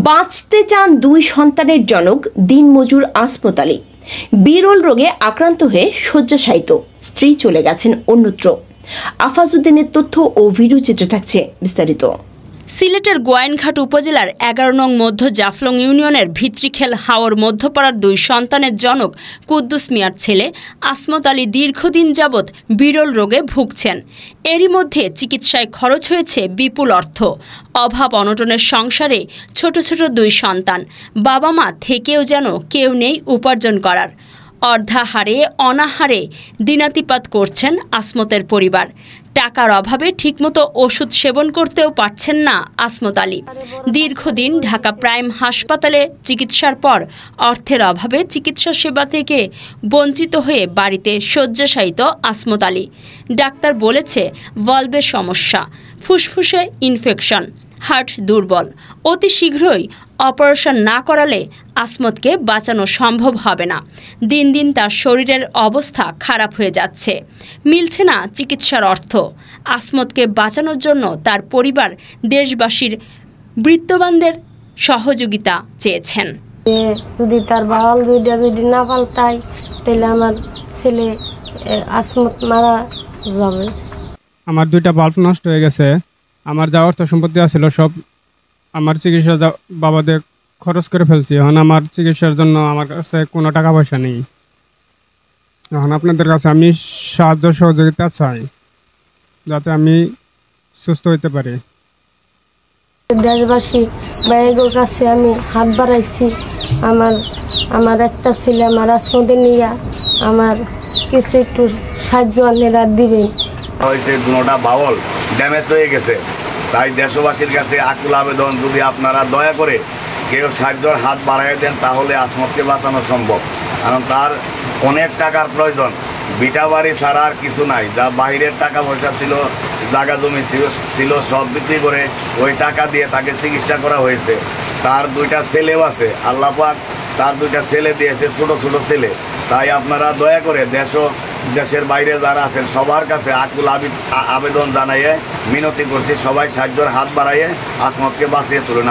বাঁচতে চান দুই সন্তানের জনক দিনমজুর আসমত আলী। বিরল রোগে আক্রান্ত হয়ে শয্যাশায়িত, স্ত্রী চলে গেছেন অন্যত্র। আফাজউদ্দিনের তথ্য ও ভিডিও চিত্রে থাকছে বিস্তারিত। সিলেটের গোয়াইনঘাট উপজেলার ১১ নং মধ্য জাফলং ইউনিয়নের ভিত্রিখেল হাওর মধ্যপাড়ার দুই সন্তানের জনক কুদ্দুস মিয়ার ছেলে আসমত আলী দীর্ঘদিন যাবৎ বিরল রোগে ভুগছেন। এরই মধ্যে চিকিৎসায় খরচ হয়েছে বিপুল অর্থ। অভাব অনটনের সংসারে ছোট ছোট দুই সন্তান, বাবা মা থেকেও যেন কেউ নেই উপার্জন করার। অর্ধাহারে অনাহারে দিনাতিপাত করছেন আসমতের পরিবার। টাকার অভাবে ঠিকমতো ওষুধ সেবন করতেও পারছেন না আসমত আলী। দীর্ঘদিন ঢাকা প্রাইম হাসপাতালে চিকিৎসার পর অর্থের অভাবে চিকিৎসা সেবা থেকে বঞ্চিত হয়ে বাড়িতে শয্যাশায়িত আসমত আলী। ডাক্তার বলেছে ভালভের সমস্যা, ফুসফুসে ইনফেকশন, হার্ট দুর্বল। অতি শীঘ্রই অপারেশন না করালে আসমতকে বাঁচানো সম্ভব হবে না। দিন দিন তার শরীরের অবস্থা খারাপ হয়ে যাচ্ছে, মিলছে না চিকিৎসার অর্থ। আসমতকে বাঁচানোর জন্য তার পরিবার দেশবাসীর বৃত্তবানদের সহযোগিতা চেয়েছেন। যদি তার বাওয়াল যদি না পাল্টায় তাহলে আমার ছেলে আসমত মারা যাবে। আমার দুইটা বাল্ব নষ্ট হয়ে গেছে। আমার যা অর্থ সম্পত্তি আছিল সব আমার চিকিৎসা বাবাদের খরচ করে ফেলছি। এখন আমার চিকিৎসার জন্য আমার কাছে কোনো টাকা পয়সা নেই। এখন আপনাদের কাছে আমি সাহায্য সহযোগিতা চাই যাতে আমি সুস্থ হইতে পারি। দেশবাসী ভাইয়ের কাছে আমি হাত বাড়াইছি। আমার একটা ছেলে আমার আসমতে নিয়ে আমার কিছু একটু সাহায্য আনেরা দিবেন। দুটা বাউল ড্যামেজ হয়ে গেছে, তাই দেশবাসীর কাছে আকুল আবেদন, যদি আপনারা দয়া করে কেউ সাহায্যের হাত বাড়াই দেন তাহলে আসমতকে বাঁচানো সম্ভব। কারণ তার অনেক টাকার প্রয়োজন, বিটা বাড়ি ছাড়া আর কিছু নাই। যা বাইরের টাকা পয়সা ছিল, জায়গা জমি ছিল, সব বিক্রি করে ওই টাকা দিয়ে তাকে চিকিৎসা করা হয়েছে। তার দুইটা ছেলেও আছে, আল্লাহ পাক তার দুইটা ছেলে দিয়েছে, ছোট ছোট ছেলে। তাই আপনারা দয়া করে দেশের বাইরে যারা আছেন সবার কাছে আকুল আবেদন জানাইয়ে মিনতি করছি, সবাই সাহায্যের হাত বাড়াইয়ে আসমতকে বাঁচিয়ে তুলুন।